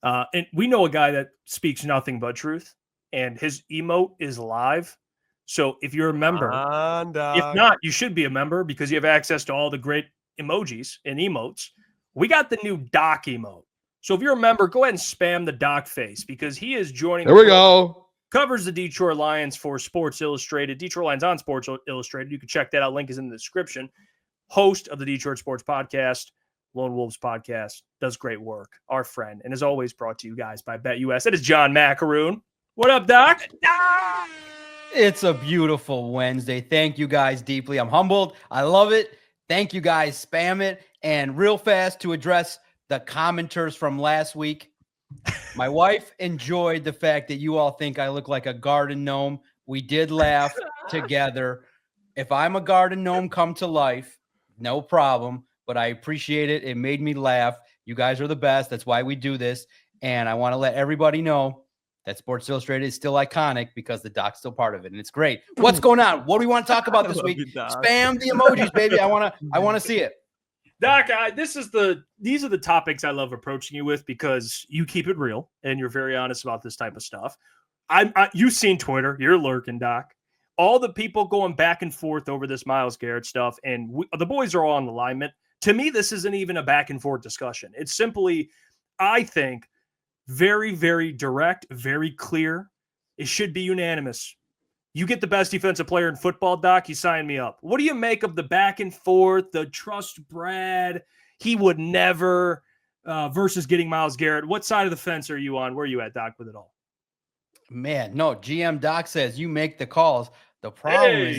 And we know a guy that speaks nothing but truth, and his emote is live. So if you're a member, if not, you should be a member because you have access to all the great emojis and emotes. We got the new Doc emote. So if you're a member, go ahead and spam the Doc face because he is joining. There we go. Covers the Detroit Lions for Sports Illustrated. Detroit Lions on Sports Illustrated. You can check that out. Link is in the description. Host of the Detroit Sports Podcast, Lone Wolves Podcast, does great work. Our friend, and as always, brought to you guys by BetUS. That is John Maakaron. What up, Doc? It's a beautiful Wednesday. Thank you guys deeply. I'm humbled. I love it. Thank you guys. Spam it. And real fast to address the commenters from last week. My wife enjoyed the fact that you all think I look like a garden gnome. We did laugh together. If I'm a garden gnome come to life, no problem. But I appreciate it. It made me laugh. You guys are the best. That's why we do this. And I want to let everybody know that Sports Illustrated is still iconic because the Doc's still part of it, and it's great. What's going on? What do we want to talk about this week? Spam the emojis, baby. I want to see it. Doc, these are the topics I love approaching you with because you keep it real and you're very honest about this type of stuff. You've seen Twitter. You're lurking, Doc. All the people going back and forth over this Myles Garrett stuff, and the boys are all on alignment. To me, this isn't even a back and forth discussion. It's simply, I think, very, very direct, very clear. It should be unanimous. You get the best defensive player in football, Doc, you sign me up. What do you make of the back and forth, the trust Brad, he would never, versus getting Myles Garrett? What side of the fence are you on? Where are you at, Doc, with it all? Man, no, GM Doc says you make the calls. The problem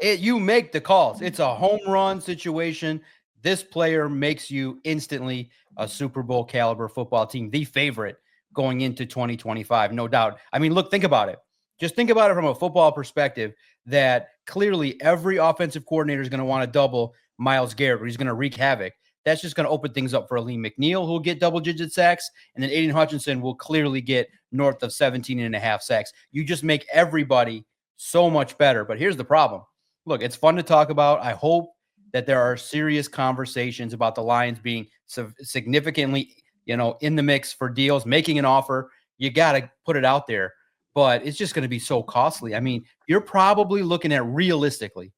is you make the calls. It's a home run situation. This player makes you instantly a Super Bowl caliber football team, the favorite going into 2025, no doubt. I mean, look, think about it. Just think about it from a football perspective that clearly every offensive coordinator is going to want to double Myles Garrett, or he's going to wreak havoc. That's just going to open things up for Aleem McNeil, who will get double-digit sacks, and then Aiden Hutchinson will clearly get north of 17.5 sacks. You just make everybody so much better. But here's the problem. Look, it's fun to talk about. I hope that there are serious conversations about the Lions being significantly, in the mix for deals, making an offer. You got to put it out there, but it's just going to be so costly. I mean, you're probably looking at realistically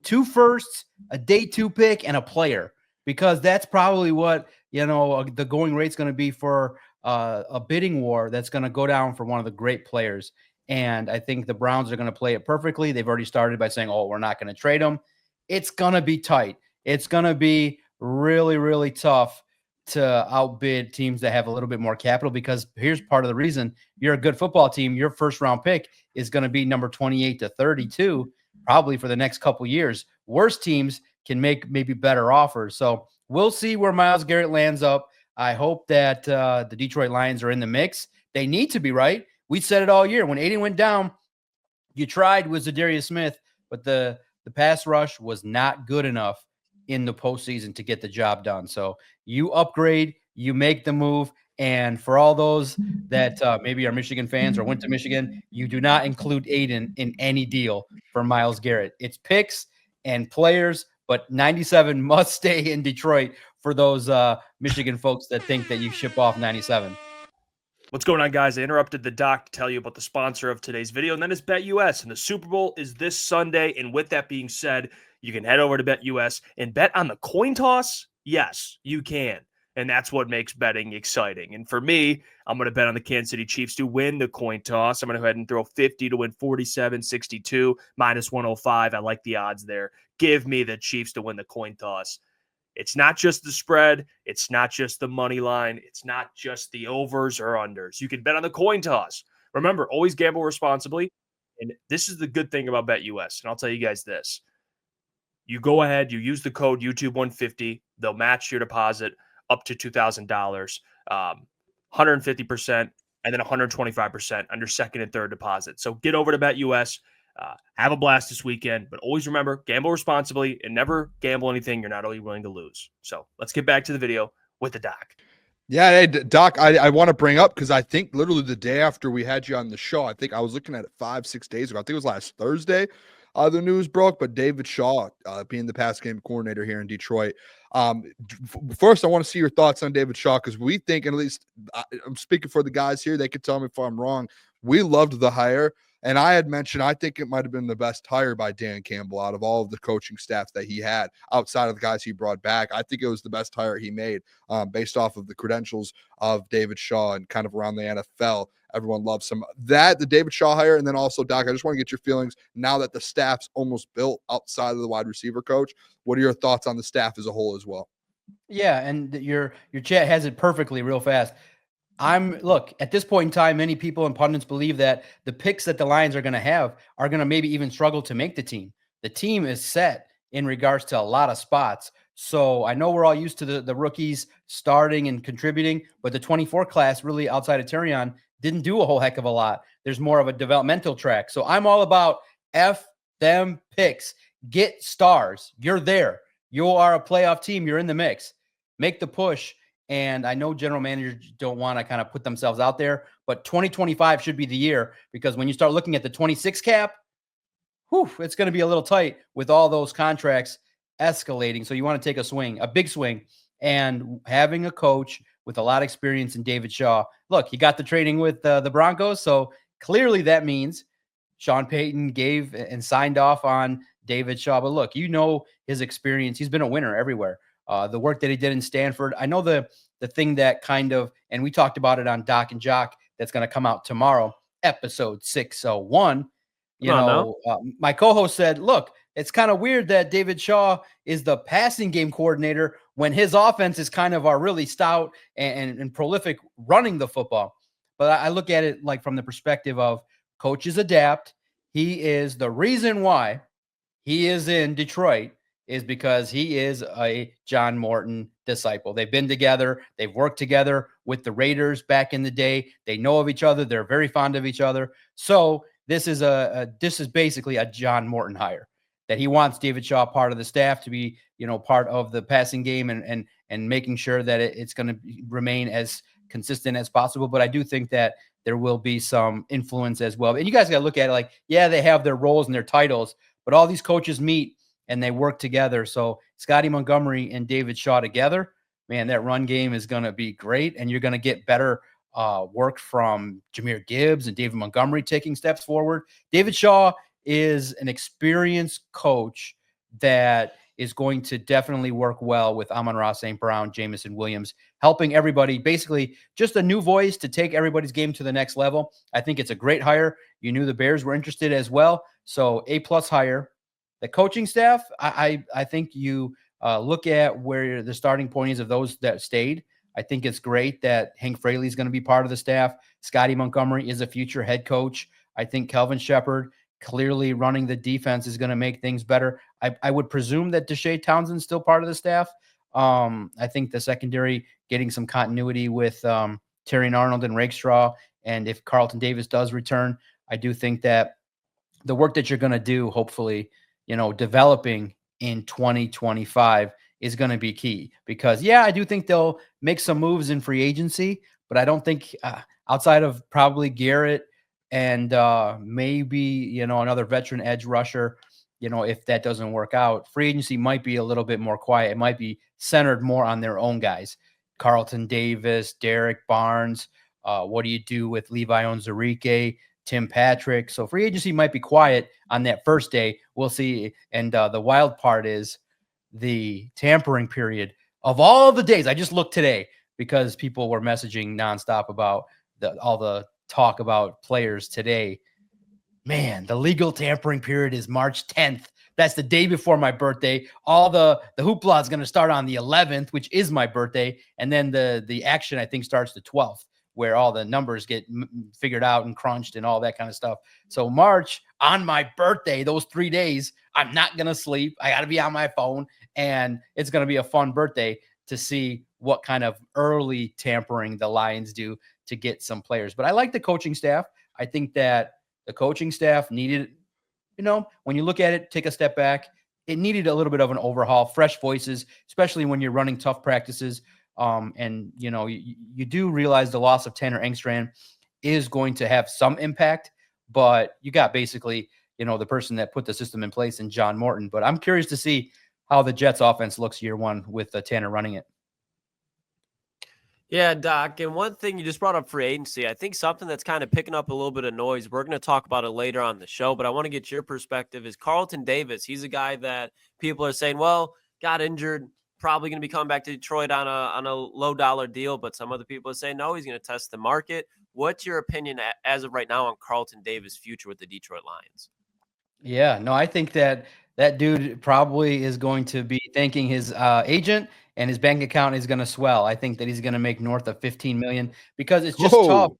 2 firsts, a day 2 pick, and a player, because that's probably what, the going rate's going to be for a bidding war that's going to go down for one of the great players. And I think the Browns are going to play it perfectly. They've already started by saying, we're not going to trade him. It's going to be tight. It's going to be really, really tough to outbid teams that have a little bit more capital, because here's part of the reason you're a good football team. Your first round pick is going to be number 28 to 32, probably for the next couple years. Worse teams can make maybe better offers. So we'll see where Myles Garrett lands up. I hope that the Detroit Lions are in the mix. They need to be, right? We said it all year. When Aiden went down, you tried with Zadarius Smith, but the pass rush was not good enough in the postseason to get the job done. So you upgrade, you make the move. And for all those that maybe are Michigan fans or went to Michigan, you do not include Aiden in any deal for Myles Garrett. It's picks and players, but 97 must stay in Detroit for those Michigan folks that think that you ship off 97. What's going on, guys? I interrupted the Doc to tell you about the sponsor of today's video, and that is BetUS. And the Super Bowl is this Sunday. And with that being said, you can head over to BetUS and bet on the coin toss. Yes, you can. And that's what makes betting exciting. And for me, I'm going to bet on the Kansas City Chiefs to win the coin toss. I'm going to go ahead and throw 50 to win 47-62, minus 105. I like the odds there. Give me the Chiefs to win the coin toss. It's not just the spread. It's not just the money line. It's not just the overs or unders. You can bet on the coin toss. Remember, always gamble responsibly. And this is the good thing about BetUS. And I'll tell you guys this. You go ahead, you use the code YouTube150. They'll match your deposit up to $2,000, 150%, and then 125% on your second and third deposit. So get over to BetUS. Have a blast this weekend, but always remember, gamble responsibly and never gamble anything you're not only willing to lose. So let's get back to the video with the Doc. Yeah, hey, Doc, I want to bring up, because I think literally the day after we had you on the show, I think I was looking at it 5-6 days ago. I think it was last Thursday. The news broke, but David Shaw, being the pass game coordinator here in Detroit, First, I want to see your thoughts on David Shaw, because we think, and at least I'm speaking for the guys here, they could tell me if I'm wrong. We loved the hire. And I had mentioned, I think it might have been the best hire by Dan Campbell out of all of the coaching staff that he had outside of the guys he brought back. I think it was the best hire he made based off of the credentials of David Shaw and kind of around the NFL. Everyone loves him. The David Shaw hire, and then also, Doc, I just want to get your feelings now that the staff's almost built outside of the wide receiver coach. What are your thoughts on the staff as a whole as well? Yeah, and your chat has it perfectly real fast. Look, at this point in time, many people and pundits believe that the picks that the Lions are going to have are going to maybe even struggle to make the team. The team is set in regards to a lot of spots. So I know we're all used to the rookies starting and contributing, but the 24 class really outside of Terrion didn't do a whole heck of a lot. There's more of a developmental track. So I'm all about F them picks. Get stars. You're there. You are a playoff team. You're in the mix. Make the push. And I know general managers don't want to kind of put themselves out there, but 2025 should be the year, because when you start looking at the 26 cap, it's going to be a little tight with all those contracts escalating. So you want to take a big swing, and having a coach with a lot of experience in David Shaw. Look, he got the training with the Broncos. So clearly that means Sean Payton gave and signed off on David Shaw. But look, his experience. He's been a winner everywhere. The work that he did in Stanford. I know the thing that kind of, and we talked about it on Doc and Jock, that's going to come out tomorrow, episode 601. My co-host said, look, it's kind of weird that David Shaw is the passing game coordinator when his offense is kind of our really stout and prolific running the football. But I look at it like from the perspective of coaches adapt. He is the reason why he is in Detroit is because he is a John Morton disciple. They've been together. They've worked together with the Raiders back in the day. They know of each other. They're very fond of each other. So this is basically a John Morton hire, that he wants David Shaw part of the staff to be, part of the passing game and making sure that it's going to remain as consistent as possible. But I do think that there will be some influence as well. And you guys got to look at it like, yeah, they have their roles and their titles, but all these coaches meet and they work together. So Scotty Montgomery and David Shaw together, man, that run game is going to be great. And you're going to get better work from Jahmyr Gibbs and David Montgomery taking steps forward. David Shaw is an experienced coach that is going to definitely work well with Amon-Ra St. Brown, Jamison Williams, helping everybody, basically just a new voice to take everybody's game to the next level. I think it's a great hire. You knew the Bears were interested as well. So A+ hire. The coaching staff, I think you look at where the starting point is of those that stayed. I think it's great that Hank Fraley is going to be part of the staff. Scotty Montgomery is a future head coach. I think Kelvin Shepard clearly running the defense is going to make things better. I would presume that Deshae Townsend's still part of the staff. I think the secondary getting some continuity with Terrion Arnold and Rakestraw. And if Carlton Davis does return, I do think that the work that you're going to do, hopefully, developing in 2025 is going to be key, because I do think they'll make some moves in free agency, but I don't think outside of probably Garrett and maybe, another veteran edge rusher, if that doesn't work out, free agency might be a little bit more quiet. It might be centered more on their own guys. Carlton Davis, Derek Barnes. What do you do with Levi Onwuzurike, Tim Patrick? So free agency might be quiet on that first day. We'll see. And the wild part is the tampering period of all the days. I just looked today because people were messaging nonstop about all the talk about players today. Man, the legal tampering period is March 10th. That's the day before my birthday. All the hoopla is going to start on the 11th, which is my birthday. And then the action, I think, starts the 12th, where all the numbers get figured out and crunched and all that kind of stuff. So March, on my birthday, those 3 days, I'm not going to sleep. I got to be on my phone. And it's going to be a fun birthday to see what kind of early tampering the Lions do to get some players. But I like the coaching staff. I think that the coaching staff needed, when you look at it, take a step back, it needed a little bit of an overhaul, fresh voices, especially when you're running tough practices. And you do realize the loss of Tanner Engstrand is going to have some impact, but you got basically, the person that put the system in place in John Morton. But I'm curious to see how the Jets offense looks year one with Tanner running it. Yeah, Doc, and one thing you just brought up free agency, I think something that's kind of picking up a little bit of noise, we're going to talk about it later on the show, but I want to get your perspective, is Carlton Davis. He's a guy that people are saying, well, got injured, probably going to be coming back to Detroit on a low-dollar deal, but some other people are saying, no, he's going to test the market. What's your opinion as of right now on Carlton Davis' future with the Detroit Lions? Yeah, no, I think that dude probably is going to be thanking his agent, and his bank account is going to swell. I think that he's going to make north of 15 million because it's just tough.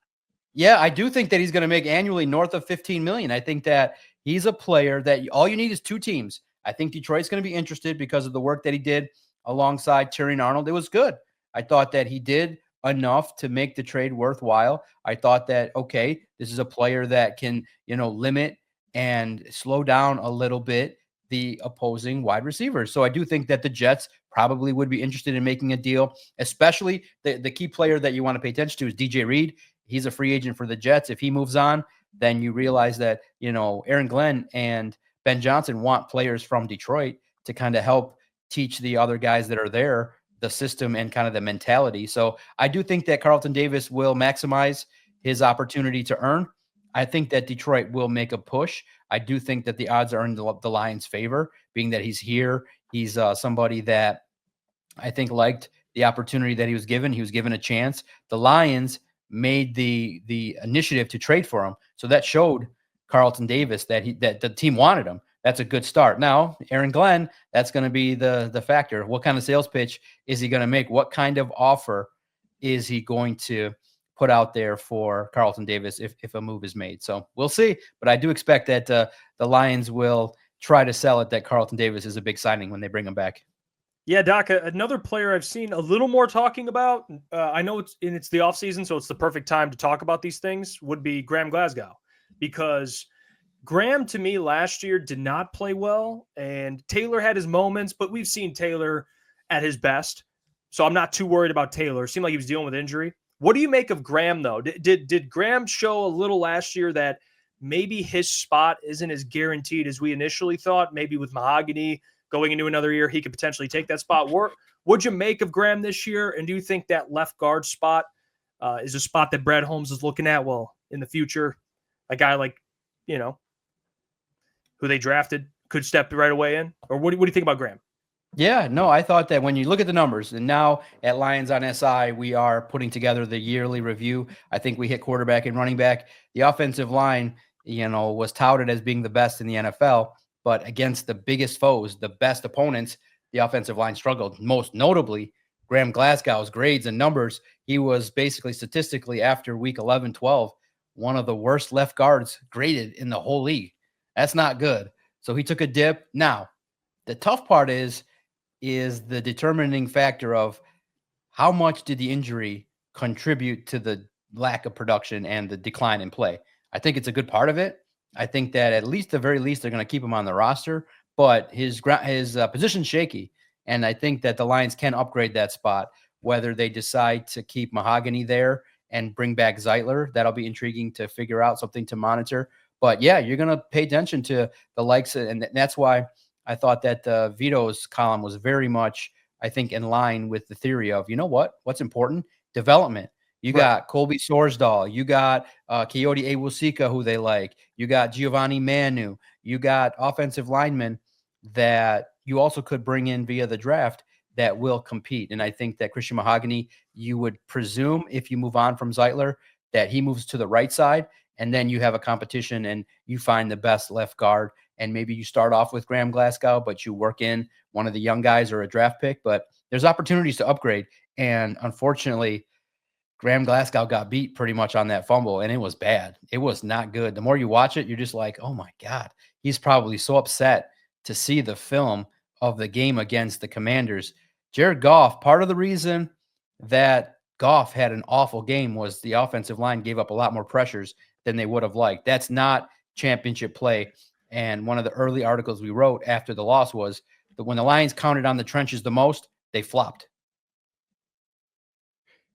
Yeah, I do think that he's going to make annually north of 15 million. I think that he's a player that all you need is two teams. I think Detroit's going to be interested because of the work that he did alongside Tyrion Arnold. It was good. I thought that he did enough to make the trade worthwhile. I thought that, okay, this is a player that can, limit and slow down a little bit the opposing wide receivers. So I do think that the Jets probably would be interested in making a deal, especially the key player that you want to pay attention to is DJ Reed. He's a free agent for the Jets. If he moves on, then you realize that, Aaron Glenn and Ben Johnson want players from Detroit to kind of help teach the other guys that are there the system and kind of the mentality. So I do think that Carlton Davis will maximize his opportunity to earn. I think that Detroit will make a push. I do think that the odds are in the Lions' favor, being that he's here. He's somebody that I think liked the opportunity that he was given. He was given a chance. The Lions made the initiative to trade for him. So that showed Carlton Davis that the team wanted him. That's a good start. Now, Aaron Glenn, that's going to be the factor. What kind of sales pitch is he going to make? What kind of offer is he going to put out there for Carlton Davis if a move is made? So we'll see. But I do expect that the Lions will try to sell it that Carlton Davis is a big signing when they bring him back. Yeah, Doc, another player I've seen a little more talking about, I know it's the offseason, so it's the perfect time to talk about these things, would be Graham Glasgow. Because Graham, to me, last year did not play well, and Taylor had his moments, but we've seen Taylor at his best. So I'm not too worried about Taylor. It seemed like he was dealing with injury. What do you make of Graham, though? Did Graham show a little last year that maybe his spot isn't as guaranteed as we initially thought? Maybe with Mahogany going into another year, he could potentially take that spot. What'd you make of Graham this year? And do you think that left guard spot is a spot that Brad Holmes is looking at? Well, in the future, a guy like, who they drafted could step right away in? Or what do you think about Graham? Yeah, no, I thought that when you look at the numbers, and now at Lions on SI, we are putting together the yearly review. I think we hit quarterback and running back. The offensive line, was touted as being the best in the NFL, but against the biggest foes, the best opponents, the offensive line struggled. Most notably, Graham Glasgow's grades and numbers, he was basically statistically after week 11, 12, one of the worst left guards graded in the whole league. That's not good. So he took a dip. Now, the tough part is the determining factor of how much did the injury contribute to the lack of production and the decline in play. I think it's a good part of it. I think that at least the very least they're going to keep him on the roster, but his position's shaky. And I think that the Lions can upgrade that spot, whether they decide to keep Mahogany there and bring back Zeitler. That'll be intriguing to figure out, something to monitor. But yeah, you're going to pay attention to the likes, and that's why I thought that Vito's column was very much, I think, in line with the theory of, what's important? Development. You got Colby Sorsdahl. You got Coyote Awosika, who they like. You got Giovanni Manu. You got offensive linemen that you also could bring in via the draft that will compete. And I think that Christian Mahogany, you would presume if you move on from Zeitler, that he moves to the right side, and then you have a competition and you find the best left guard. And maybe you start off with Graham Glasgow, but you work in one of the young guys or a draft pick. But there's opportunities to upgrade. And unfortunately, Graham Glasgow got beat pretty much on that fumble, and it was bad. It was not good. The more you watch it, you're just like, oh my God, he's probably so upset to see the film of the game against the Commanders. Jared Goff, part of the reason that Goff had an awful game was the offensive line gave up a lot more pressures than they would have liked. That's not championship play. And one of the early articles we wrote after the loss was that when the Lions counted on the trenches the most, they flopped.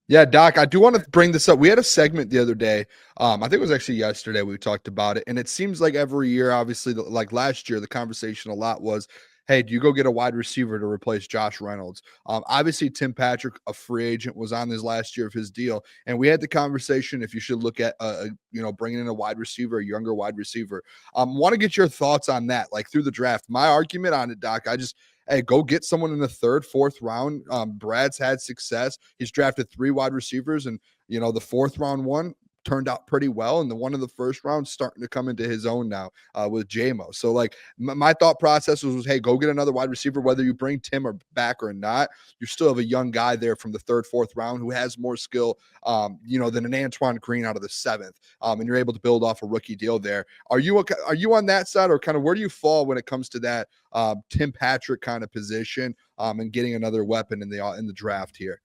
Yeah, Doc, I do want to bring this up. We had a segment the other day. I think it was actually yesterday we talked about it. And it seems like every year, obviously, like last year, the conversation a lot was, hey, do you go get a wide receiver to replace Josh Reynolds? Obviously, Tim Patrick, a free agent, was on his last year of his deal, and we had the conversation if you should look at bringing in a wide receiver, a younger wide receiver. Want to get your thoughts on that, like through the draft. My argument on it, Doc, hey, go get someone in the 3rd, 4th round. Brad's had success. He's drafted 3 wide receivers, and the 4th round one turned out pretty well, and the one in the 1st round starting to come into his own now with JMO. So like my thought process was, hey, go get another wide receiver, whether you bring Tim or back or not. You still have a young guy there from the 3rd, 4th round who has more skill, than an Antoine Green out of the 7th, and you're able to build off a rookie deal there. Are you on that side, or kind of where do you fall when it comes to that Tim Patrick kind of position and getting another weapon in the draft here?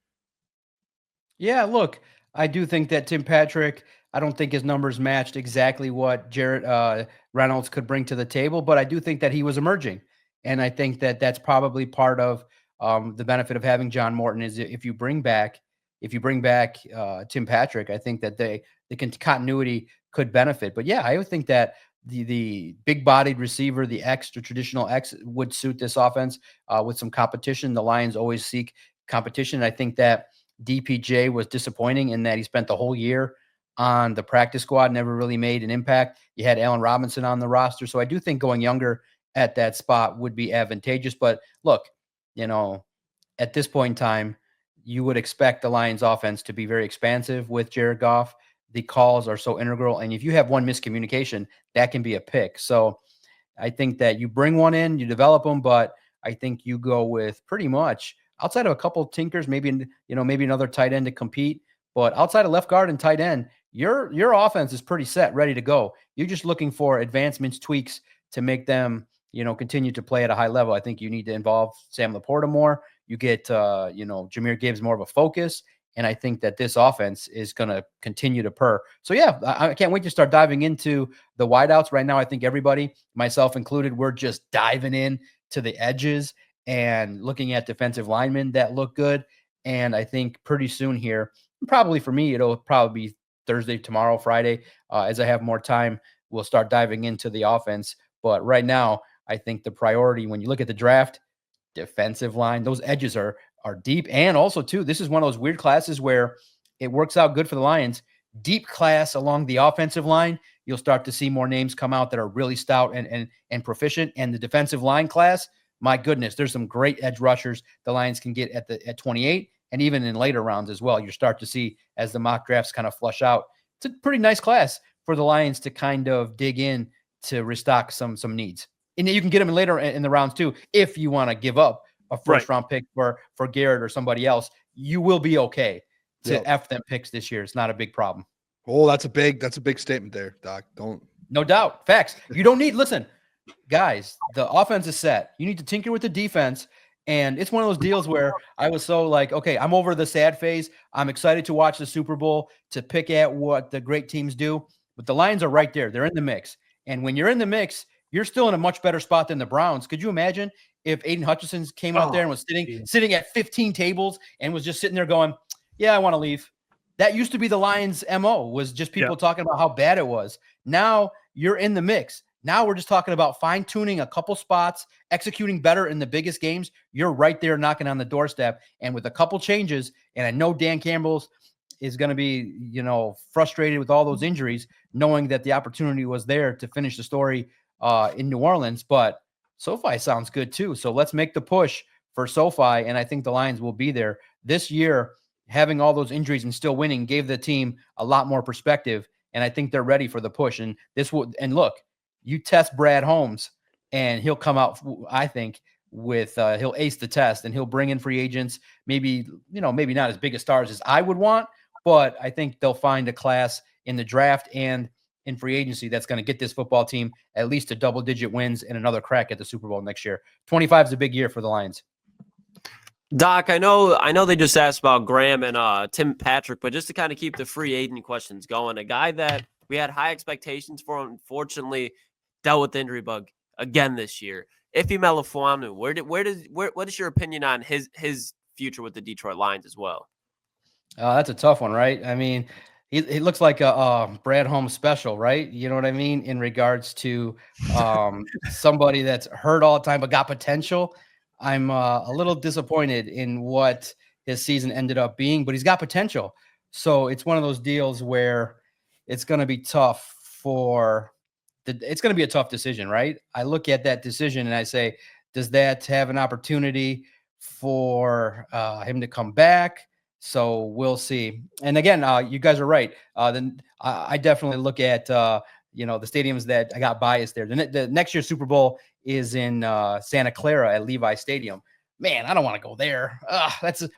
Yeah, look, I do think that Tim Patrick, I don't think his numbers matched exactly what Jared Reynolds could bring to the table, but I do think that he was emerging. And I think that that's probably part of the benefit of having John Morton is if you bring back Tim Patrick, I think that the continuity could benefit. But yeah, I would think that the big-bodied receiver, the extra traditional X, would suit this offense with some competition. The Lions always seek competition. I think that DPJ was disappointing in that he spent the whole year on the practice squad, never really made an impact. You had Allen Robinson on the roster. So I do think going younger at that spot would be advantageous. But look, at this point in time, you would expect the Lions offense to be very expansive with Jared Goff. The calls are so integral. And if you have one miscommunication, that can be a pick. So I think that you bring one in, you develop them, but I think you go with pretty much outside of a couple of tinkers, maybe another tight end to compete, but outside of left guard and tight end, your offense is pretty set, ready to go. You're just looking for advancements, tweaks to make them, continue to play at a high level. I think you need to involve Sam Laporta more. You get, Jahmyr Gibbs more of a focus. And I think that this offense is going to continue to purr. So yeah, I can't wait to start diving into the wideouts right now. I think everybody, myself included, we're just diving in to the edges and looking at defensive linemen that look good. And I think pretty soon here, probably for me, it'll probably be Thursday, tomorrow, Friday, as I have more time, we'll start diving into the offense. But right now, I think the priority when you look at the draft, defensive line, those edges are deep. And also too, this is one of those weird classes where it works out good for the Lions. Deep class along the offensive line, you'll start to see more names come out that are really stout and proficient. And the defensive line class, my goodness, there's some great edge rushers the Lions can get at 28 and even in later rounds as well. You start to see as the mock drafts kind of flush out. It's a pretty nice class for the Lions to kind of dig in to restock some needs. And you can get them later in the rounds too. If you want to give up a first round pick for Garrett or somebody else, you will be okay to F them picks this year. It's not a big problem. Oh, that's a big statement there, Doc. No doubt. Facts. You don't need, listen, guys, the offense is set. You need to tinker with the defense. And it's one of those deals where I was so like, okay, I'm over the sad phase. I'm excited to watch the Super Bowl, to pick at what the great teams do. But the Lions are right there. They're in the mix. And when you're in the mix, you're still in a much better spot than the Browns. Could you imagine if Aiden Hutchinson came out there and was sitting at 15 tables and was just sitting there going, yeah, I want to leave. That used to be the Lions' MO, was just people talking about how bad it was. Now you're in the mix. Now we're just talking about fine-tuning a couple spots, executing better in the biggest games. You're right there knocking on the doorstep. And with a couple changes, and I know Dan Campbell's is going to be, frustrated with all those injuries, knowing that the opportunity was there to finish the story in New Orleans. But SoFi sounds good too. So let's make the push for SoFi, and I think the Lions will be there. This year, having all those injuries and still winning gave the team a lot more perspective, and I think they're ready for the push. And look, you test Brad Holmes, and he'll come out, I think, with he'll ace the test, and he'll bring in free agents, maybe not as big as stars as I would want, but I think they'll find a class in the draft and in free agency that's going to get this football team at least to double-digit wins and another crack at the Super Bowl next year. 25 is a big year for the Lions. Doc, I know they just asked about Graham and Tim Patrick, but just to kind of keep the free agent questions going, a guy that we had high expectations for, unfortunately, dealt with the injury bug again this year. Ife Melifonwu, what is your opinion on his future with the Detroit Lions as well? That's a tough one, right? I mean, He looks like a Brad Holmes special, right? You know what I mean? In regards to somebody that's hurt all the time but got potential. I'm a little disappointed in what his season ended up being, but he's got potential. So it's one of those deals where it's going to be tough it's going to be a tough decision, right? I look at that decision and I say, does that have an opportunity for him to come back? So we'll see. And again, you guys are right. Then I definitely look at the stadiums that I got biased there. The next year's Super Bowl is in Santa Clara at Levi Stadium. Man, I don't want to go there.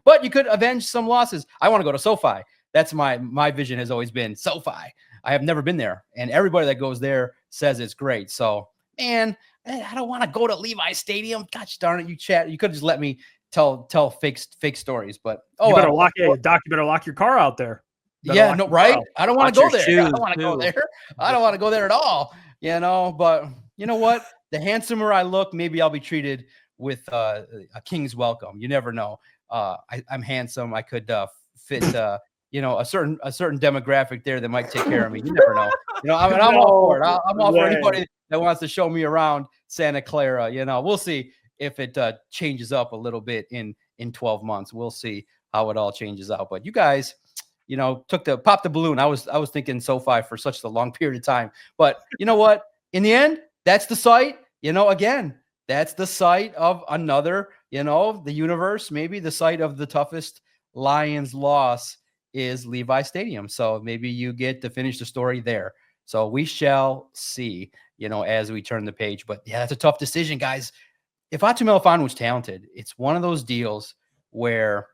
But you could avenge some losses. I want to go to SoFi. That's my vision has always been SoFi. I have never been there, and everybody that goes there says it's great. So, man, I don't want to go to Levi Stadium. Gosh darn it, you chat. You could just let me tell fake stories, but you better lock Doc. You better lock your car out there. Yeah, no, right? I don't want to go there. I don't want to too. go there. I don't want to go there at all. But you know what? The handsomer I look, maybe I'll be treated with a king's welcome. You never know. I'm handsome. I could fit a certain demographic there that might take care of me. You never know. I'm all for it. I'm all for anybody that wants to show me around Santa Clara. We'll see if it changes up a little bit in 12 months. We'll see how it all changes out. But you guys, popped the balloon. I was thinking SoFi for such a long period of time. But you know what? In the end, that's the site. Again, that's the site of another, the universe. Maybe the site of the toughest Lions loss is Levi Stadium. So maybe you get to finish the story there. So we shall see, as we turn the page. But yeah, that's a tough decision, guys. If Atu was talented, it's one of those deals where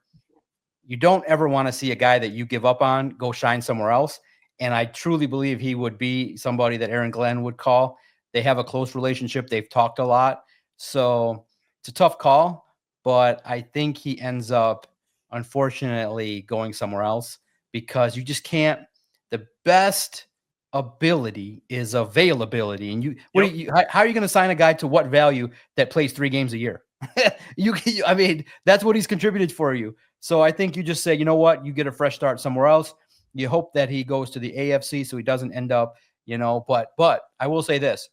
you don't ever want to see a guy that you give up on go shine somewhere else. And I truly believe he would be somebody that Aaron Glenn would call. They have a close relationship. They've talked a lot. So it's a tough call, but I think he ends up, unfortunately, going somewhere else because you just can't. The best ability is availability. And how are you going to sign a guy to what value that plays 3 games a year? That's what he's contributed for you. So I think you just say, you know what, you get a fresh start somewhere else. You hope that he goes to the AFC so he doesn't end up, but I will say this.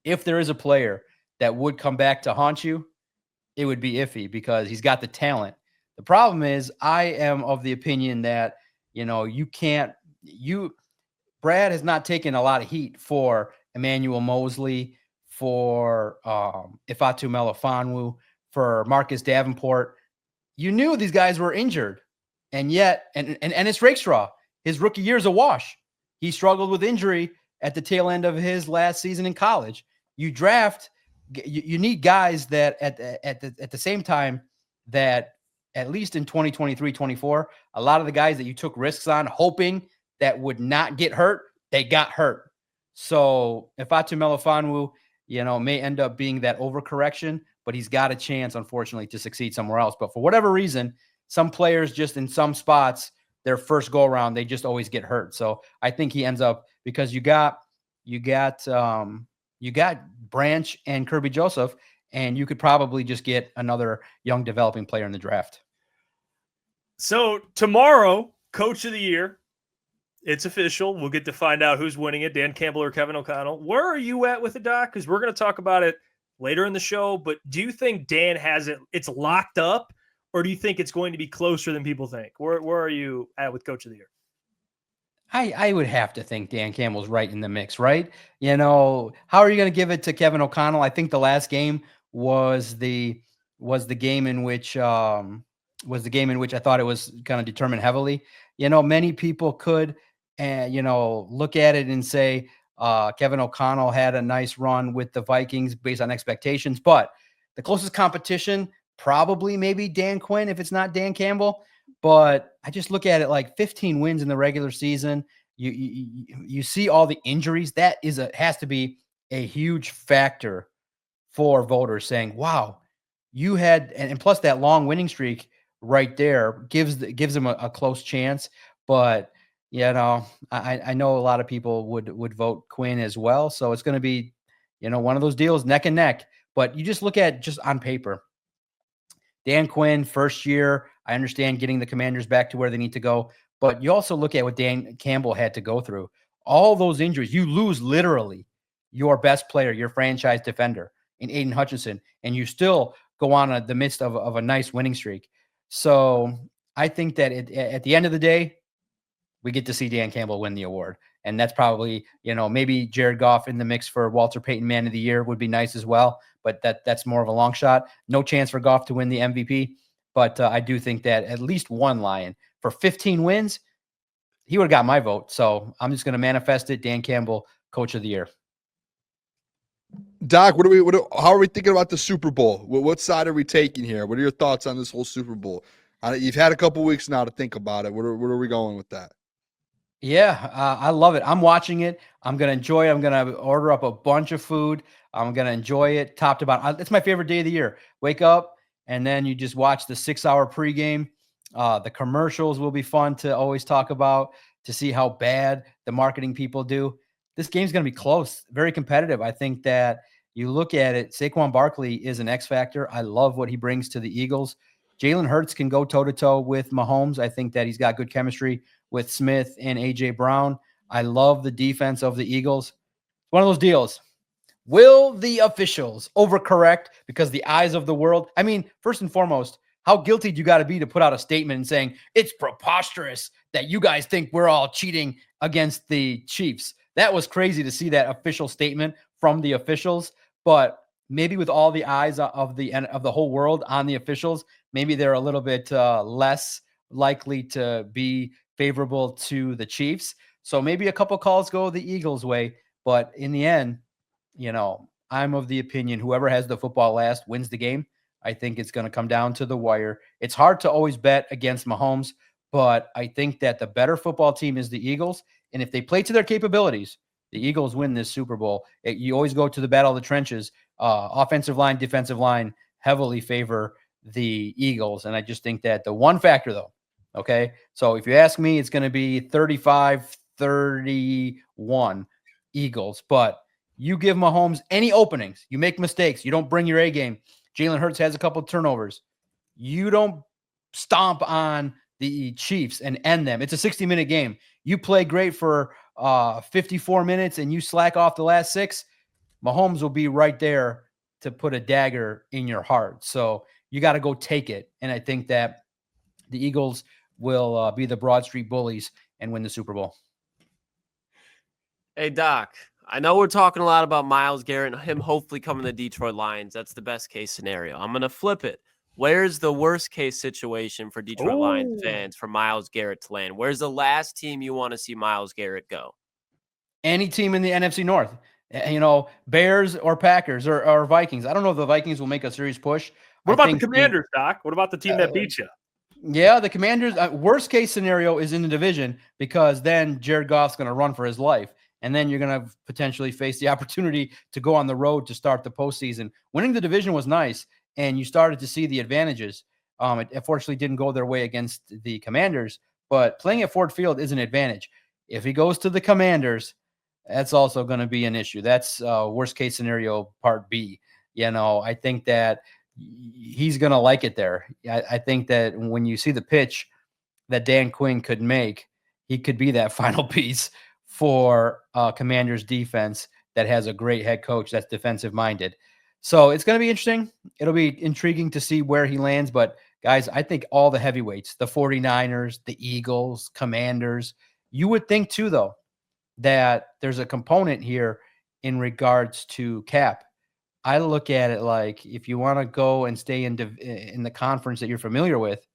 If there is a player that would come back to haunt you, it would be Iffy because he's got the talent. The problem is I am of the opinion that, Brad has not taken a lot of heat for Emmanuel Mosley, for Ifeatu Melifonwu, for Marcus Davenport. You knew these guys were injured, and yet, and it's Rakestraw. His rookie year is a wash. He struggled with injury at the tail end of his last season in college. You draft, you need guys that at the same time that at least in 2023-24, a lot of the guys that you took risks on, hoping that would not get hurt, they got hurt. So Ifeatu Melifonwu, may end up being that overcorrection, but he's got a chance, unfortunately, to succeed somewhere else. But for whatever reason, some players just in some spots, their first go around, they just always get hurt. So I think he ends up because you got Branch and Kirby Joseph, and you could probably just get another young developing player in the draft. So tomorrow, Coach of the Year. It's official. We'll get to find out who's winning it, Dan Campbell or Kevin O'Connell. Where are you at with the doc? Because we're going to talk about it later in the show. But do you think Dan has it's locked up, or do you think it's going to be closer than people think? Where are you at with Coach of the Year? I would have to think Dan Campbell's right in the mix, right? How are you going to give it to Kevin O'Connell? I think the last game was the game in which I thought it was kind of determined heavily. Many people could look at it and say Kevin O'Connell had a nice run with the Vikings based on expectations, but the closest competition probably maybe Dan Quinn if it's not Dan Campbell. But I just look at it like 15 wins in the regular season. You see all the injuries. That has to be a huge factor for voters saying, wow, you had, and plus that long winning streak right there gives them a close chance. But, I know a lot of people would vote Quinn as well. So it's going to be, one of those deals neck and neck. But you just look at just on paper. Dan Quinn, first year, I understand getting the Commanders back to where they need to go. But you also look at what Dan Campbell had to go through. All those injuries, you lose literally your best player, your franchise defender in Aiden Hutchinson, and you still go on the midst of a nice winning streak. So I think that at the end of the day, we get to see Dan Campbell win the award. And that's probably, maybe Jared Goff in the mix for Walter Payton Man of the Year would be nice as well. But that's more of a long shot. No chance for Goff to win the MVP. But I do think that at least one Lion for 15 wins, he would have got my vote. So I'm just going to manifest it. Dan Campbell, Coach of the Year. Doc, how are we thinking about the Super Bowl? What side are we taking here? What are your thoughts on this whole Super Bowl? You've had a couple weeks now to think about it. Where are we going with that? Yeah, I love it. I'm watching it. I'm going to enjoy it. I'm going to order up a bunch of food. I'm going to enjoy it top to bottom. It's my favorite day of the year. Wake up, and then you just watch the 6-hour pregame. The commercials will be fun to always talk about, to see how bad the marketing people do. This game's going to be close, very competitive. I think that you look at it, Saquon Barkley is an X factor. I love what he brings to the Eagles. Jalen Hurts can go toe-to-toe with Mahomes. I think that he's got good chemistry with Smith and A.J. Brown. I love the defense of the Eagles. It's one of those deals. Will the officials overcorrect because the eyes of the world? I mean, first and foremost, how guilty do you got to be to put out a statement and saying it's preposterous that you guys think we're all cheating against the Chiefs? That was crazy to see that official statement from the officials. But maybe with all the eyes of the whole world on the officials, maybe they're a little bit less likely to be favorable to the Chiefs. So maybe a couple calls go the Eagles' way. But in the end, I'm of the opinion whoever has the football last wins the game. I think it's going to come down to the wire. It's hard to always bet against Mahomes, but I think that the better football team is the Eagles. And if they play to their capabilities, the Eagles win this Super Bowl. You always go to the battle of the trenches. Offensive line, defensive line heavily favor the Eagles. And I just think that the one factor, though, okay, so if you ask me, it's going to be 35-31 Eagles. But you give Mahomes any openings, you make mistakes, you don't bring your A game. Jalen Hurts has a couple of turnovers. You don't stomp on the Chiefs and end them. It's a 60-minute game. You play great for 54 minutes and you slack off the last 6, Mahomes will be right there to put a dagger in your heart. So you got to go take it. And I think that the Eagles will be the Broad Street Bullies and win the Super Bowl. Hey, Doc, I know we're talking a lot about Myles Garrett and him hopefully coming to the Detroit Lions. That's the best case scenario. I'm going to flip it. Where's the worst case situation for Detroit Lions fans for Myles Garrett to land? Where's the last team you want to see Myles Garrett go? Any team in the NFC North, Bears or Packers or Vikings. I don't know if the Vikings will make a serious push. What about the Commanders, Doc? What about the team that beat you? Yeah, the Commanders. Worst case scenario is in the division because then Jared Goff's going to run for his life. And then you're going to potentially face the opportunity to go on the road to start the postseason. Winning the division was nice, and you started to see the advantages. It unfortunately didn't go their way against the Commanders, but playing at Ford Field is an advantage. If he goes to the Commanders, that's also going to be an issue. That's worst case scenario part B. I think that he's going to like it there. I think that when you see the pitch that Dan Quinn could make, he could be that final piece for Commanders defense that has a great head coach that's defensive minded. So it's going to be interesting. It'll be intriguing to see where he lands. But guys, I think all the heavyweights, the 49ers, the Eagles, Commanders, you would think too, though, that there's a component here in regards to cap. I look at it like if you want to go and stay in the conference that you're familiar with,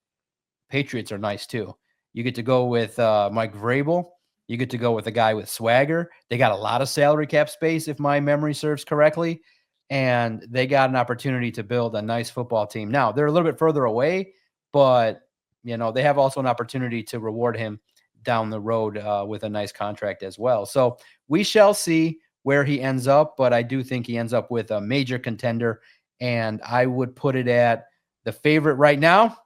Patriots are nice too. You get to go with Mike Vrabel. You get to go with a guy with swagger. They got a lot of salary cap space, if my memory serves correctly, and they got an opportunity to build a nice football team. Now, they're a little bit further away, but they have also an opportunity to reward him down the road with a nice contract as well. So we shall see where he ends up, but I do think he ends up with a major contender, and I would put it at the favorite right now.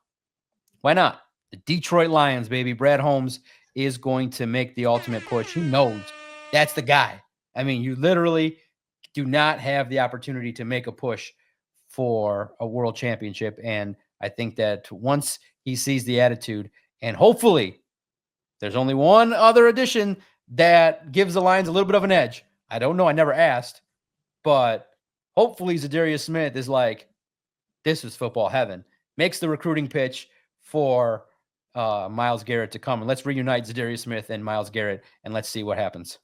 Why not? The Detroit Lions, baby. Brad Holmes is going to make the ultimate push. He knows that's the guy. I mean, you literally do not have the opportunity to make a push for a world championship. And I think that once he sees the attitude, and hopefully There's only one other addition that gives the Lions a little bit of an edge. I don't know. I never asked, but hopefully Zadarius Smith is like, this is football heaven. Makes the recruiting pitch for Myles Garrett to come. And let's reunite Zadarius Smith and Myles Garrett, and let's see what happens.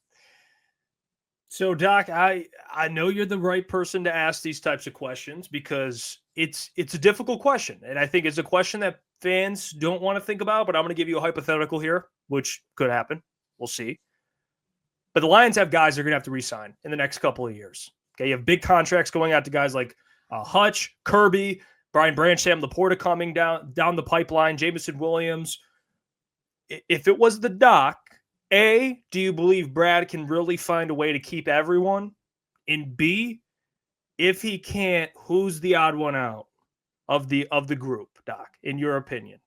So, Doc, I know you're the right person to ask these types of questions because it's a difficult question. And I think it's a question that fans don't want to think about, but I'm going to give you a hypothetical here, which could happen. We'll see. But the Lions have guys they're going to have to re-sign in the next couple of years. Okay, you have big contracts going out to guys like Hutch, Kirby, Brian Branch, Sam Laporta coming down the pipeline, Jameson Williams. If it was the Doc, A, do you believe Brad can really find a way to keep everyone? And B, if he can't, who's the odd one out of the group, Doc, in your opinion?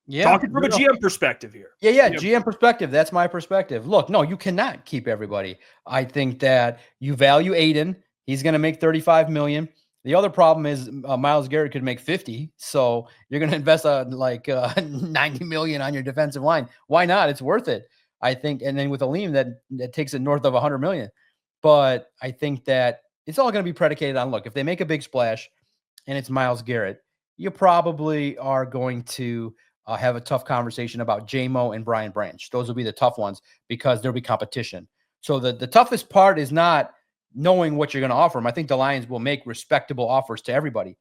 Yeah. Talking from a GM perspective here. Yeah. GM perspective. That's my perspective. Look, no, you cannot keep everybody. I think that you value Aiden. He's going to make $35 million. The other problem is Myles Garrett could make 50. So you're going to invest $90 million on your defensive line. Why not? It's worth it. I think. And then with Aleem, that takes it north of $100 million. But I think that it's all going to be predicated on, look, if they make a big splash and it's Myles Garrett, you probably are going to have a tough conversation about J-Mo and Brian Branch. Those will be the tough ones because there'll be competition. So the toughest part is not knowing what you're going to offer them. I think the Lions will make respectable offers to everybody.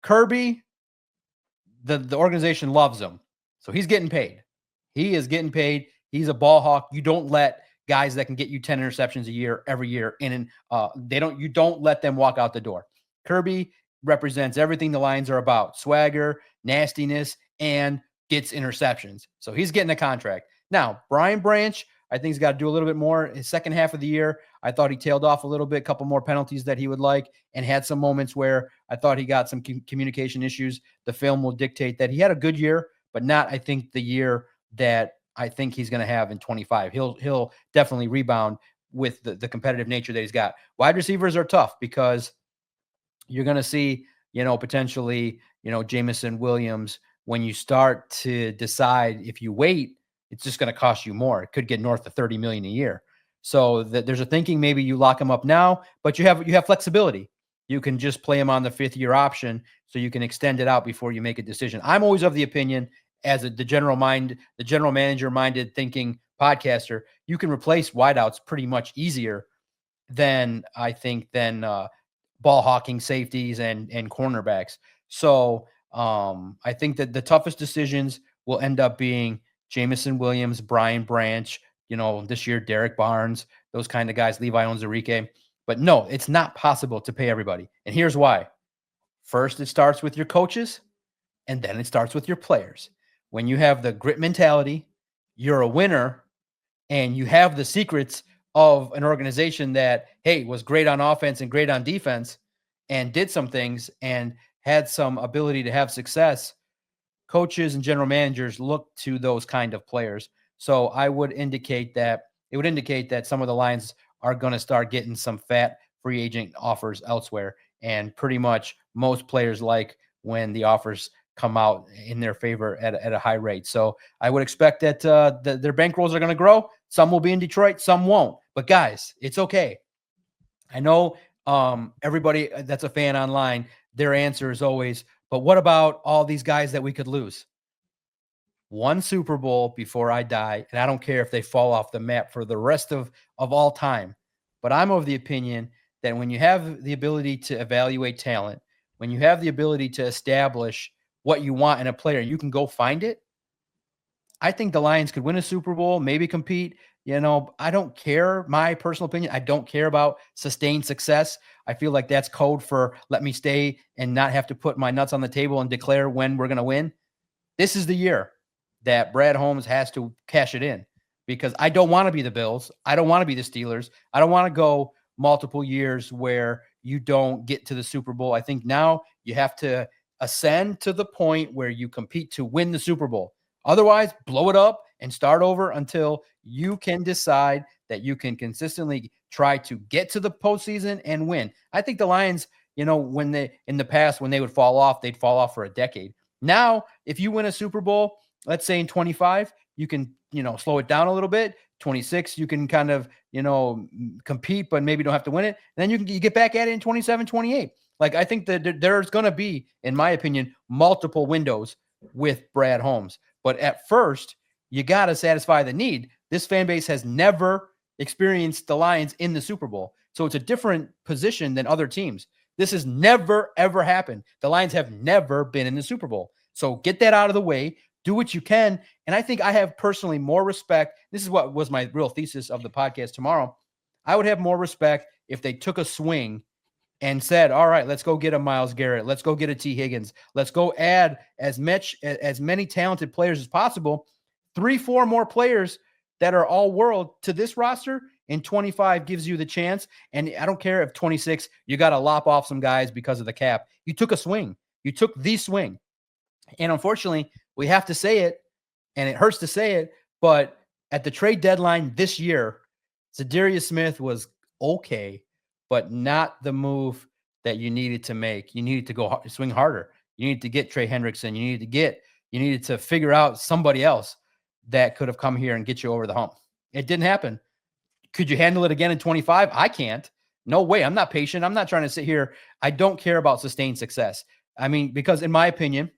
Kirby, the organization loves him. So he's getting paid. He is getting paid. He's a ball hawk. You don't let guys that can get you 10 interceptions a year, every year, you don't let them walk out the door. Kirby represents everything the Lions are about: swagger, nastiness, and gets interceptions. So he's getting a contract. Now, Brian Branch, I think he's got to do a little bit more. His second half of the year, I thought he tailed off a little bit, a couple more penalties that he would like, and had some moments where I thought he got some communication issues. The film will dictate that he had a good year, but not, I think, the year that I think he's going to have in 25. He'll definitely rebound with the competitive nature that he's got. Wide receivers are tough because you're going to see, potentially, Jameson Williams. When you start to decide if you wait, it's just going to cost you more. It could get north of $30 million a year. So there's a thinking maybe you lock him up now, but you have flexibility. You can just play him on the 5th-year option, so you can extend it out before you make a decision. I'm always of the opinion, as the general manager minded thinking podcaster, you can replace wideouts pretty much easier than ball hawking safeties and cornerbacks. So I think that the toughest decisions will end up being Jameson Williams, Brian Branch, this year, Derek Barnes, those kind of guys, Levi Onwuzurike. But no, it's not possible to pay everybody. And here's why. First, it starts with your coaches, and then it starts with your players. When you have the grit mentality, you're a winner, and you have the secrets of an organization that, hey, was great on offense and great on defense and did some things and had some ability to have success, coaches and general managers look to those kind of players. So it would indicate that some of the Lions are going to start getting some fat free agent offers elsewhere. And pretty much most players like when the offers come out in their favor at a high rate. So I would expect that their bankrolls are going to grow. Some will be in Detroit, some won't. But guys, it's okay. I know everybody that's a fan online, their answer is always, but what about all these guys that we could lose? One Super Bowl before I die, and I don't care if they fall off the map for the rest of all time. But I'm of the opinion that when you have the ability to evaluate talent, when you have the ability to establish what you want in a player, you can go find it. I think the Lions could win a Super Bowl, maybe compete. I don't care. My personal opinion, I don't care about sustained success. I feel like that's code for let me stay and not have to put my nuts on the table and declare when we're going to win. This is the year that Brad Holmes has to cash it in, because I don't want to be the Bills. I don't want to be the Steelers. I don't want to go multiple years where you don't get to the Super Bowl. I think now you have to ascend to the point where you compete to win the Super Bowl. Otherwise, blow it up and start over until you can decide that you can consistently try to get to the postseason and win. I think the Lions, in the past, when they would fall off, they'd fall off for a decade. Now, if you win a Super Bowl, let's say in 25, you can slow it down a little bit. 26, you can kind of, compete, but maybe don't have to win it. And then you get back at it in 27, 28. Like, I think that there's going to be, in my opinion, multiple windows with Brad Holmes. But at first, you got to satisfy the need. This fan base has never experienced the Lions in the Super Bowl. So it's a different position than other teams. This has never, ever happened. The Lions have never been in the Super Bowl. So get that out of the way. Do what you can. And I think I have personally more respect. This is what was my real thesis of the podcast tomorrow. I would have more respect if they took a swing and said, all right, let's go get a Myles Garrett. Let's go get a T. Higgins. Let's go add as many talented players as possible. 3-4 more players that are all world to this roster. And 25 gives you the chance. And I don't care if 26, you got to lop off some guys because of the cap. You took a swing. You took the swing. And unfortunately, we have to say it, and it hurts to say it, but at the trade deadline this year, Zadarius Smith was okay, but not the move that you needed to make. You needed to swing harder. You needed to get Trey Hendrickson. You needed to figure out somebody else that could have come here and get you over the hump. It didn't happen. Could you handle it again in 25? I can't. No way. I'm not patient. I'm not trying to sit here. I don't care about sustained success. I mean, because in my opinion,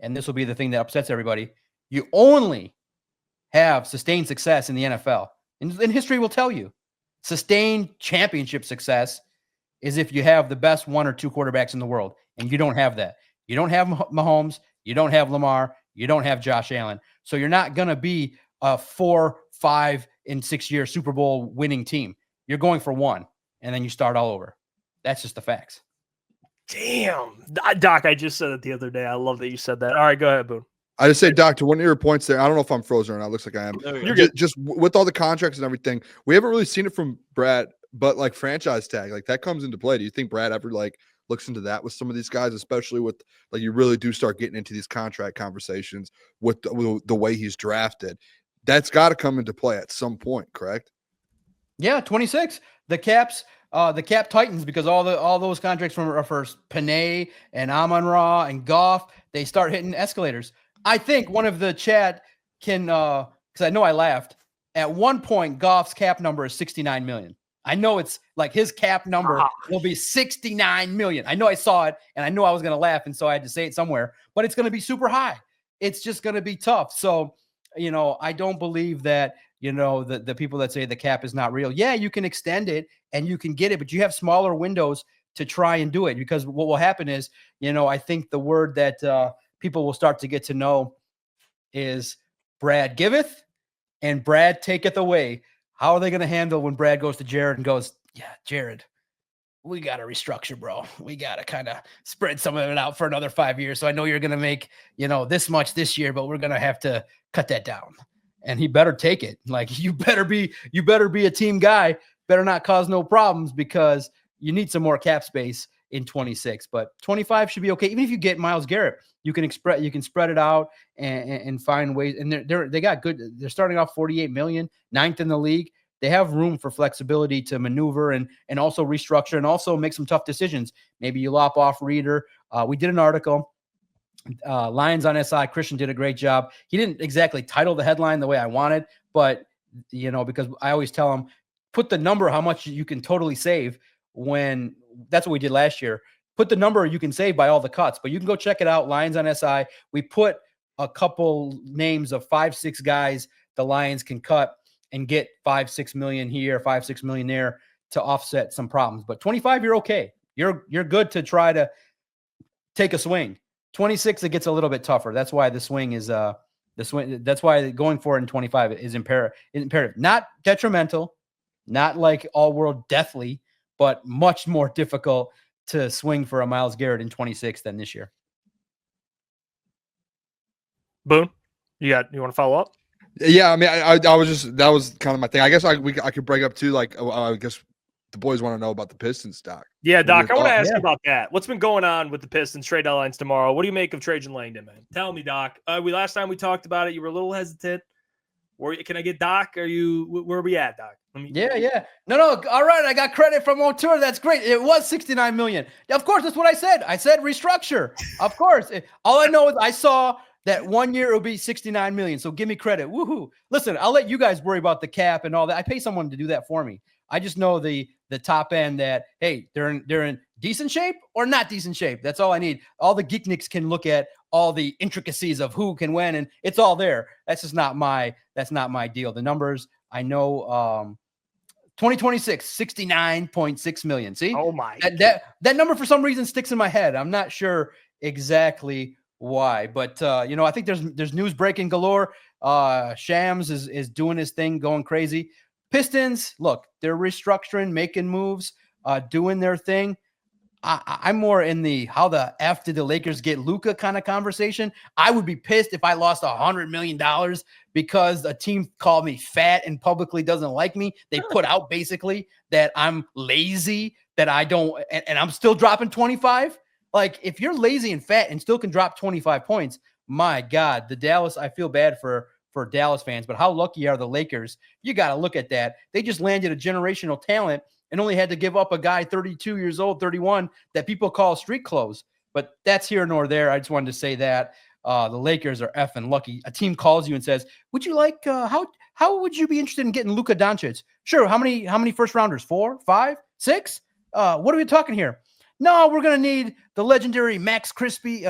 and this will be the thing that upsets everybody, you only have sustained success in the NFL. And history will tell you, sustained championship success is if you have the best 1 or 2 quarterbacks in the world, and you don't have that. You don't have Mahomes, you don't have Lamar, you don't have Josh Allen. So you're not going to be a 4, 5, and 6 year Super Bowl winning team. You're going for 1, and then you start all over. That's just the facts. Damn. Doc, I just said it the other day. I love that you said that. All right, go ahead, Boone. I just say, Doctor, one of your points there. I don't know if I'm frozen or not. It looks like I am. You're good. Just with all the contracts and everything, we haven't really seen it from Brad, but like franchise tag, like that comes into play. Do you think Brad ever looks into that with some of these guys, especially with you really do start getting into these contract conversations with the way he's drafted? That's got to come into play at some point, correct? Yeah, 26. The cap tightens because all those contracts from first Panay and Amon-Ra and Goff, they start hitting escalators. I think one of the chat can, because I know I laughed. At one point, Goff's cap number is $69 million. I know it's like his cap number will be $69 million. I know I saw it, and I knew I was going to laugh, and so I had to say it somewhere. But it's going to be super high. It's just going to be tough. So, I don't believe that, the people that say the cap is not real. Yeah, you can extend it and you can get it, but you have smaller windows to try and do it, because what will happen is, I think the word that people will start to get to know is Brad giveth and Brad taketh away. How are they going to handle when Brad goes to Jared and goes, yeah, Jared, we got to restructure, bro. We got to kind of spread some of it out for another 5 years. So I know you're going to make, this much this year, but we're going to have to cut that down. And he better take it. Like, you better be a team guy, better not cause no problems, because you need some more cap space in 26, but 25 should be okay. Even if you get Myles Garrett, you can spread it out and find ways. And they got good. They're starting off $48 million, 9th in the league. They have room for flexibility to maneuver and also restructure and also make some tough decisions. Maybe you lop off Reader. We did an article, Lions on SI. Christian did a great job. He didn't exactly title the headline the way I wanted, but because I always tell him, put the number how much you can totally save, when that's what we did last year. Put the number you can save by all the cuts, but you can go check it out. Lions on SI. We put a couple names of 5-6 guys the Lions can cut and get 5-6 million here, 5-6 million there to offset some problems. But 25, you're okay. You're good to try to take a swing. 26, it gets a little bit tougher. That's why the swing is the swing. That's why going for it in 25 is imperative. Not detrimental, not like all world deathly, but much more difficult to swing for a Myles Garrett in 26 than this year. Boone, you want to follow up? Yeah, I mean, I was just, that was kind of my thing. I guess I could break up too. I guess the boys want to know about the Pistons, Doc. Yeah, Doc, I want to ask you about that. What's been going on with the Pistons trade deadlines tomorrow? What do you make of Trajan Langdon, man? Tell me, Doc. Last time we talked about it, you were a little hesitant. Can I get Doc? Where are we at, Doc? Yeah. No. All right. I got credit from Montour. That's great. It was $69 million. Of course, that's what I said. I said restructure. Of course. All I know is I saw that 1 year it'll be 69 million. So give me credit. Woohoo. Listen, I'll let you guys worry about the cap and all that. I pay someone to do that for me. I just know the top end that, hey, they're in decent shape or not decent shape. That's all I need. All the geekniks can look at all the intricacies of who can win, and it's all there. That's not my deal. The numbers, I know, 2026, 69.6 million. See? Oh my. That number for some reason sticks in my head. I'm not sure exactly why, but I think there's news breaking galore. Shams is doing his thing, going crazy. Pistons, look, they're restructuring, making moves, doing their thing. I'm more in the how the F did the Lakers get Luka kind of conversation. I would be pissed if I lost $100 million because a team called me fat and publicly doesn't like me. They put out basically that I'm lazy, that I don't, and I'm still dropping 25. Like, if you're lazy and fat and still can drop 25 points, my God, I feel bad for Dallas fans, but how lucky are the Lakers? You got to look at that. They just landed a generational talent and only had to give up a guy 32 years old, 31, that people call street clothes. But that's here nor there. I just wanted to say that the Lakers are effing lucky. A team calls you and says, would you like, how would you be interested in getting Luka Doncic? Sure. How many first rounders? 4, 5, 6? What are we talking here? No, we're going to need the legendary Max Christie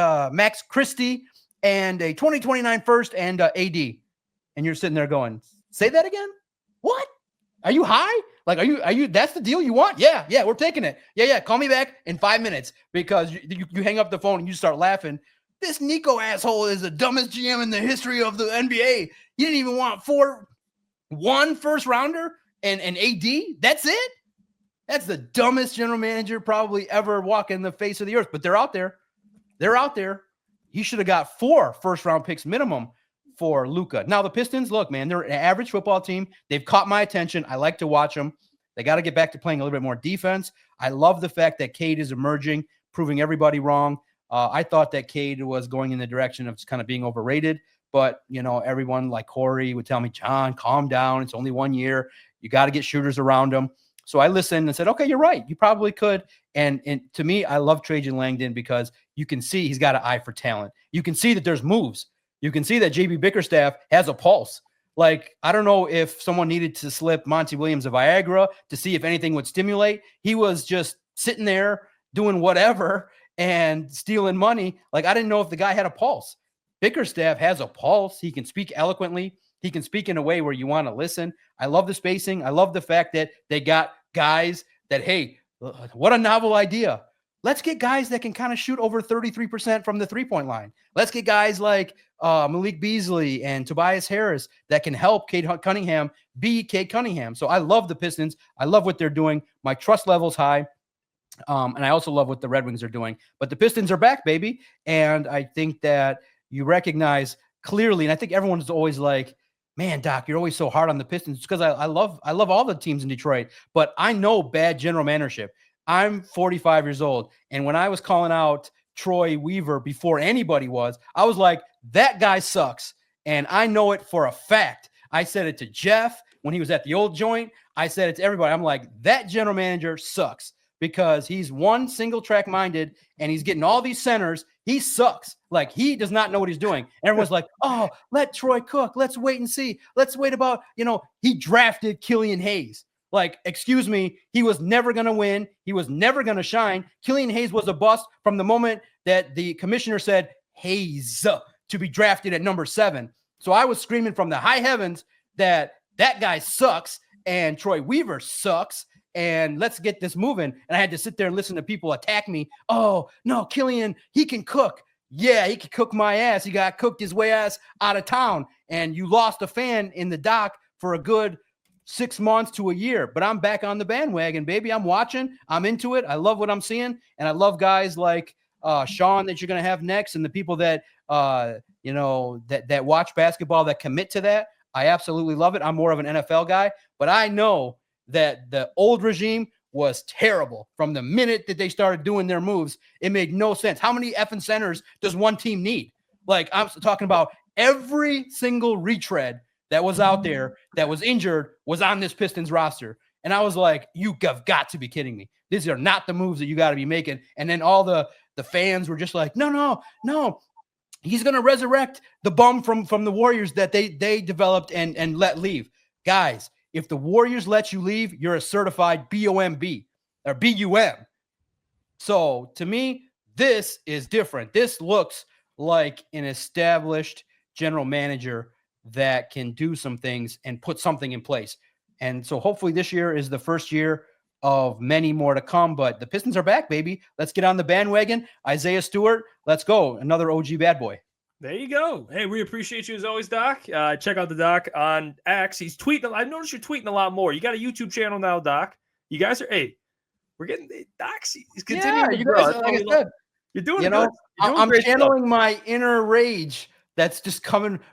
and a 2029 first and AD. And you're sitting there going, say that again? What? Are you high? Like, are you, that's the deal you want? Yeah, we're taking it. Yeah. Call me back in 5 minutes, because you hang up the phone and you start laughing. This Nico asshole is the dumbest GM in the history of the NBA. You didn't even want 1 first rounder and AD. That's it. That's the dumbest general manager probably ever walking the face of the earth, but they're out there. He should have got 4 first round picks minimum for Luka. Now the Pistons, look, man, they're an average football team. They've caught my attention. I like to watch them. They got to get back to playing a little bit more defense. I love the fact that Cade is emerging, proving everybody wrong. I thought that Cade was going in the direction of just kind of being overrated, but everyone like Corey would tell me, John, calm down. It's only 1 year. You got to get shooters around him. So I listened and said, okay, you're right. You probably could. And to me, I love Trajan Langdon because you can see he's got an eye for talent. You can see that there's moves. You can see that JB Bickerstaff has a pulse. Like, I don't know if someone needed to slip Monty Williams a Viagra to see if anything would stimulate. He was just sitting there doing whatever and stealing money. Like, I didn't know if the guy had a pulse. Bickerstaff has a pulse. He can speak eloquently. He can speak in a way where you want to listen. I love the spacing. I love the fact that they got guys that, hey, what a novel idea. Let's get guys that can kind of shoot over 33% from the three-point line. Let's get guys like Malik Beasley and Tobias Harris that can help Cade Cunningham be Cade Cunningham. So I love the Pistons. I love what they're doing. My trust level's high. And I also love what the Red Wings are doing. But the Pistons are back, baby. And I think that you recognize clearly, and I think everyone's always like, man, Doc, you're always so hard on the Pistons, because I love all the teams in Detroit. But I know bad general managership. I'm 45 years old. And when I was calling out Troy Weaver before anybody was, I was like, that guy sucks. And I know it for a fact. I said it to Jeff when he was at the old joint. I said it to everybody. I'm like, that general manager sucks because he's one single track minded and he's getting all these centers. He sucks. Like, he does not know what he's doing. And everyone's like, oh, let Troy cook. Let's wait and see. Let's wait about, he drafted Killian Hayes. Like, excuse me, he was never going to win. He was never going to shine. Killian Hayes was a bust from the moment that the commissioner said Hayes to be drafted at number 7. So I was screaming from the high heavens that guy sucks and Troy Weaver sucks and let's get this moving. And I had to sit there and listen to people attack me. Oh, no, Killian, he can cook. Yeah, he can cook my ass. He got cooked his way ass out of town. And you lost a fan in the dock for a good 6 months to a year, but I'm back on the bandwagon, baby. I'm watching. I'm into it. I love what I'm seeing. And I love guys like Sean that you're going to have next and the people that, that watch basketball that commit to that. I absolutely love it. I'm more of an NFL guy, but I know that the old regime was terrible from the minute that they started doing their moves. It made no sense. How many effing centers does one team need? Like, I'm talking about every single retread that was out there that was injured was on this Pistons roster. And I was like, you have got to be kidding me. These are not the moves that you got to be making. And then all the fans were just like, no. He's going to resurrect the bum from the Warriors that they developed and let leave. Guys, if the Warriors let you leave, you're a certified BOMB or BUM. So to me, this is different. This looks like an established general manager that can do some things and put something in place. And so hopefully this year is the first year of many more to come, but the Pistons are back, baby. Let's get on the bandwagon. Isaiah Stewart, let's go. Another OG bad boy. There you go. Hey, we appreciate you as always, Doc. Check out the Doc on X. He's tweeting. I've noticed you're tweeting a lot more. You got a YouTube channel now, Doc. You guys are, we're getting Doc. He's continuing to grow. Like I said, you're doing you good. know, I'm channeling my inner rage that's just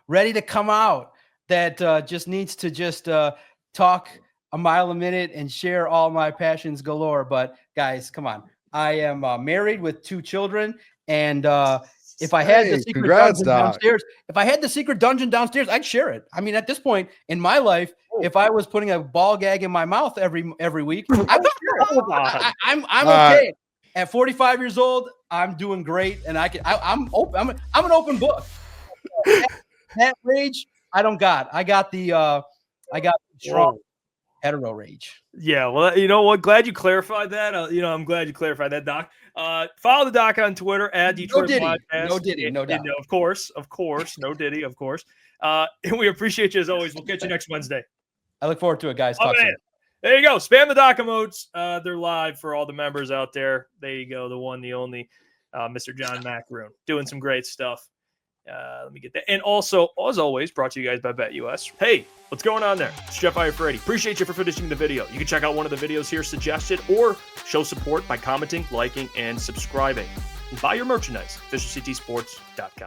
ready to come out, that just needs to just talk a mile a minute and share all my passions galore. But guys, come on. I am married with 2 children, and if I had the secret dungeon downstairs, I'd share it. I mean, at this point in my life, if I was putting a ball gag in my mouth every week, I would share it. I'm okay. At 45 years old, I'm doing great, and I'm open. I'm an open book. That rage, I don't got. I got the strong hetero rage. Yeah, well, you know what? Glad you clarified that. I'm glad you clarified that, Doc. Follow the Doc on Twitter at Detroit Podcast. No Diddy, no doubt. Of course, no Diddy, of course. And we appreciate you as always. We'll catch you next Wednesday. I look forward to it, guys. Talk soon. There you go. Spam the Doc emotes. They're live for all the members out there. There you go. The one, the only, Mr. John Maakaron, doing some great stuff. Let me get that. And also, as always, brought to you guys by BetUS. Hey, what's going on there? It's Jeff Iafrate. Appreciate you for finishing the video. You can check out one of the videos here suggested or show support by commenting, liking, and subscribing. And buy your merchandise, officialctsports.com.